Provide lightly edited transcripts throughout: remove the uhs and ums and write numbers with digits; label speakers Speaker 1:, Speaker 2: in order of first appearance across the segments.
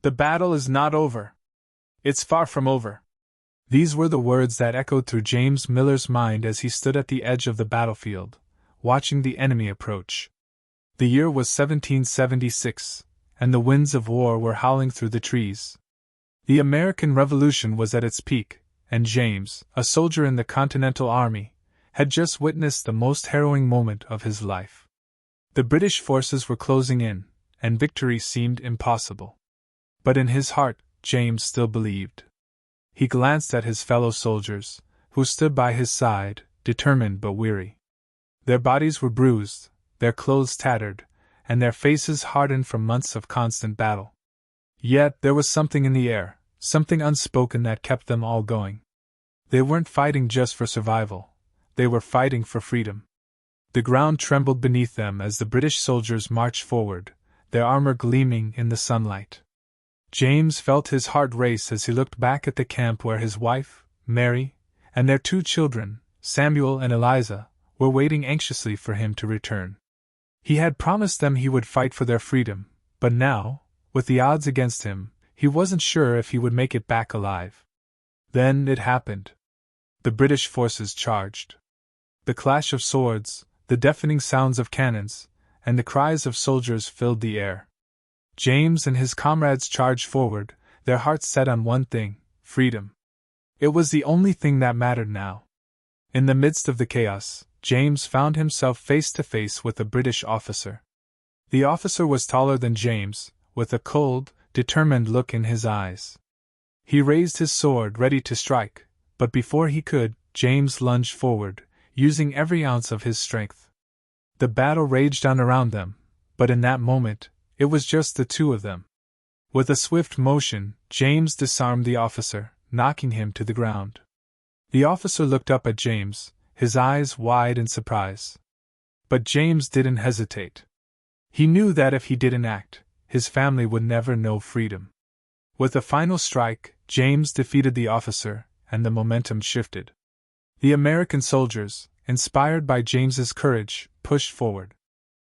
Speaker 1: The battle is not over. It's far from over. These were the words that echoed through James Miller's mind as he stood at the edge of the battlefield, watching the enemy approach. The year was 1776, and the winds of war were howling through the trees. The American Revolution was at its peak, and James, a soldier in the Continental Army, had just witnessed the most harrowing moment of his life. The British forces were closing in, and victory seemed impossible. But in his heart, James still believed. He glanced at his fellow soldiers, who stood by his side, determined but weary. Their bodies were bruised, their clothes tattered, and their faces hardened from months of constant battle. Yet there was something in the air, something unspoken that kept them all going. They weren't fighting just for survival, they were fighting for freedom. The ground trembled beneath them as the British soldiers marched forward, their armor gleaming in the sunlight. James felt his heart race as he looked back at the camp where his wife, Mary, and their 2 children, Samuel and Eliza, were waiting anxiously for him to return. He had promised them he would fight for their freedom, but now, with the odds against him, he wasn't sure if he would make it back alive. Then it happened. The British forces charged. The clash of swords, the deafening sounds of cannons, and the cries of soldiers filled the air. James and his comrades charged forward, their hearts set on one thing: freedom. It was the only thing that mattered now. In the midst of the chaos, James found himself face to face with a British officer. The officer was taller than James, with a cold, determined look in his eyes. He raised his sword ready to strike, but before he could, James lunged forward, using every ounce of his strength. The battle raged on around them, but in that moment, it was just the 2 of them. With a swift motion, James disarmed the officer, knocking him to the ground. The officer looked up at James, his eyes wide in surprise. But James didn't hesitate. He knew that if he didn't act, his family would never know freedom. With a final strike, James defeated the officer, and the momentum shifted. The American soldiers, inspired by James's courage, pushed forward.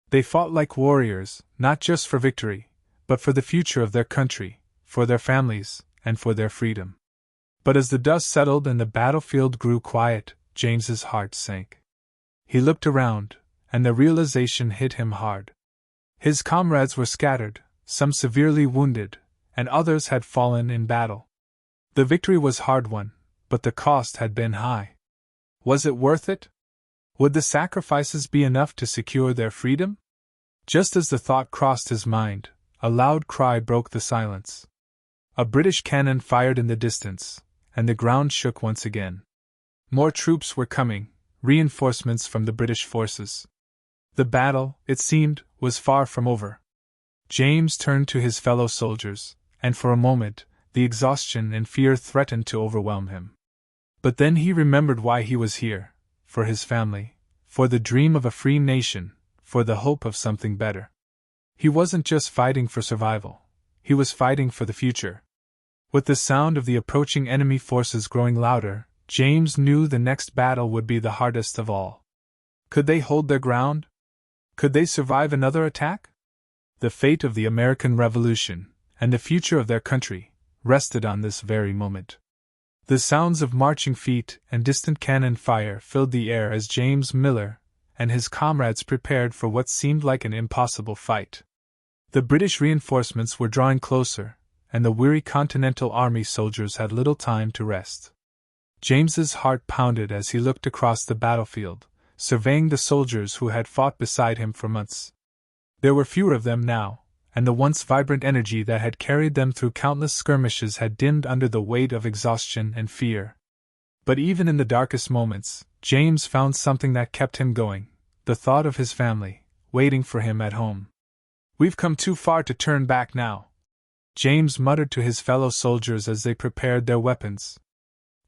Speaker 1: They fought like warriors, not just for victory, but for the future of their country, for their families, and for their freedom. But as the dust settled and the battlefield grew quiet, James's heart sank. He looked around, and the realization hit him hard. His comrades were scattered, some severely wounded, and others had fallen in battle. The victory was hard-won, but the cost had been high. Was it worth it? Would the sacrifices be enough to secure their freedom? Just as the thought crossed his mind, a loud cry broke the silence. A British cannon fired in the distance, and the ground shook once again. More troops were coming, reinforcements from the British forces. The battle, it seemed, was far from over. James turned to his fellow soldiers, and for a moment, the exhaustion and fear threatened to overwhelm him. But then he remembered why he was here: for his family, for the dream of a free nation, for the hope of something better. He wasn't just fighting for survival, he was fighting for the future. With the sound of the approaching enemy forces growing louder, James knew the next battle would be the hardest of all. Could they hold their ground? Could they survive another attack? The fate of the American Revolution, and the future of their country, rested on this very moment. The sounds of marching feet and distant cannon fire filled the air as James Miller and his comrades prepared for what seemed like an impossible fight. The British reinforcements were drawing closer, and the weary Continental Army soldiers had little time to rest. James's heart pounded as he looked across the battlefield, surveying the soldiers who had fought beside him for months. There were fewer of them now, and the once vibrant energy that had carried them through countless skirmishes had dimmed under the weight of exhaustion and fear. But even in the darkest moments, James found something that kept him going: the thought of his family, waiting for him at home. "We've come too far to turn back now," James muttered to his fellow soldiers as they prepared their weapons.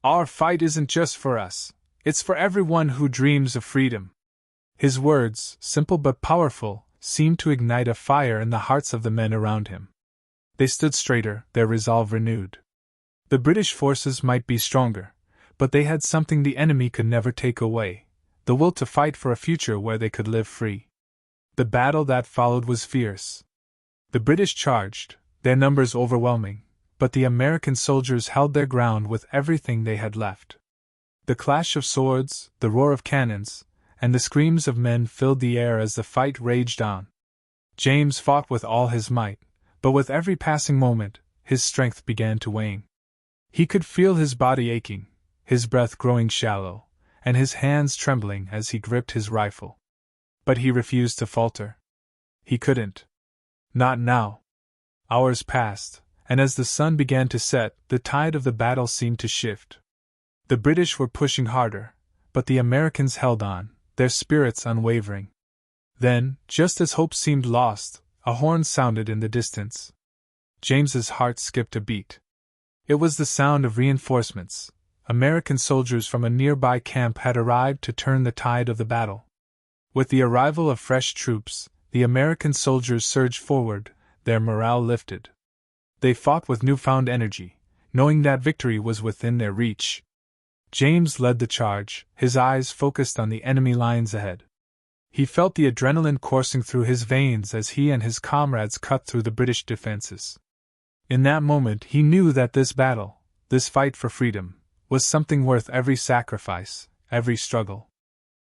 Speaker 1: "Our fight isn't just for us, it's for everyone who dreams of freedom." His words, simple but powerful, seemed to ignite a fire in the hearts of the men around him. They stood straighter, their resolve renewed. The British forces might be stronger, but they had something the enemy could never take away: the will to fight for a future where they could live free. The battle that followed was fierce. The British charged, their numbers overwhelming, but the American soldiers held their ground with everything they had left. The clash of swords, the roar of cannons, and the screams of men filled the air as the fight raged on. James fought with all his might, but with every passing moment, his strength began to wane. He could feel his body aching, his breath growing shallow, and his hands trembling as he gripped his rifle. But he refused to falter. He couldn't. Not now. Hours passed, and as the sun began to set, the tide of the battle seemed to shift. The British were pushing harder, but the Americans held on, their spirits unwavering. Then, just as hope seemed lost, a horn sounded in the distance. James's heart skipped a beat. It was the sound of reinforcements. American soldiers from a nearby camp had arrived to turn the tide of the battle. With the arrival of fresh troops, the American soldiers surged forward, their morale lifted. They fought with newfound energy, knowing that victory was within their reach. James led the charge, his eyes focused on the enemy lines ahead. He felt the adrenaline coursing through his veins as he and his comrades cut through the British defenses. In that moment he knew that this battle, this fight for freedom, was something worth every sacrifice, every struggle.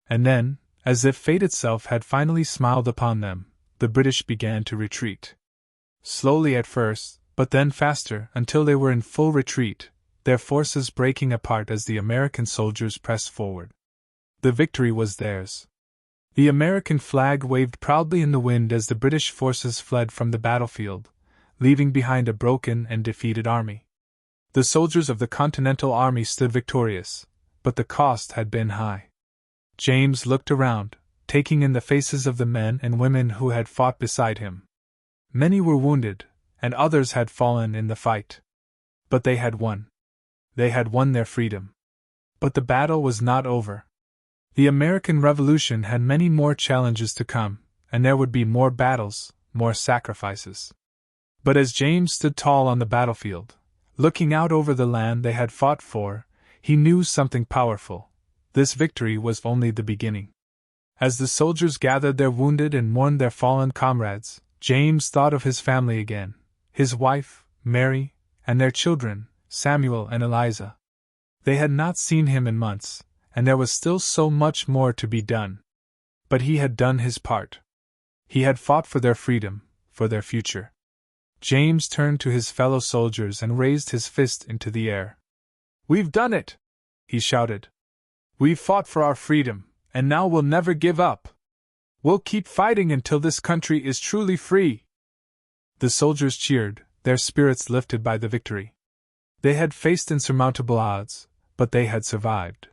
Speaker 1: And then, as if fate itself had finally smiled upon them, the British began to retreat. Slowly at first, but then faster until they were in full retreat, their forces breaking apart as the American soldiers pressed forward. The victory was theirs. The American flag waved proudly in the wind as the British forces fled from the battlefield, leaving behind a broken and defeated army. The soldiers of the Continental Army stood victorious, but the cost had been high. James looked around, taking in the faces of the men and women who had fought beside him. Many were wounded, and others had fallen in the fight. But they had won. They had won their freedom. But the battle was not over. The American Revolution had many more challenges to come, and there would be more battles, more sacrifices. But as James stood tall on the battlefield, looking out over the land they had fought for, he knew something powerful. This victory was only the beginning. As the soldiers gathered their wounded and mourned their fallen comrades, James thought of his family again, his wife, Mary, and their children, Samuel and Eliza. They had not seen him in months, and there was still so much more to be done. But he had done his part. He had fought for their freedom, for their future. James turned to his fellow soldiers and raised his fist into the air. "We've done it!" he shouted. "We've fought for our freedom, and now we'll never give up. We'll keep fighting until this country is truly free." The soldiers cheered, their spirits lifted by the victory. They had faced insurmountable odds, but they had survived.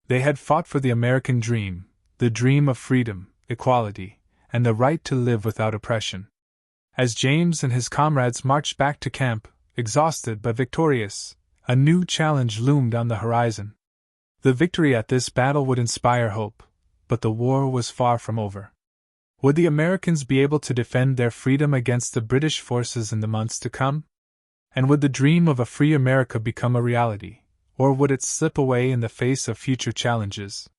Speaker 1: They had fought for the American dream, the dream of freedom, equality, and the right to live without oppression. As James and his comrades marched back to camp, exhausted but victorious, a new challenge loomed on the horizon. The victory at this battle would inspire hope, but the war was far from over. Would the Americans be able to defend their freedom against the British forces in the months to come? And would the dream of a free America become a reality, or would it slip away in the face of future challenges?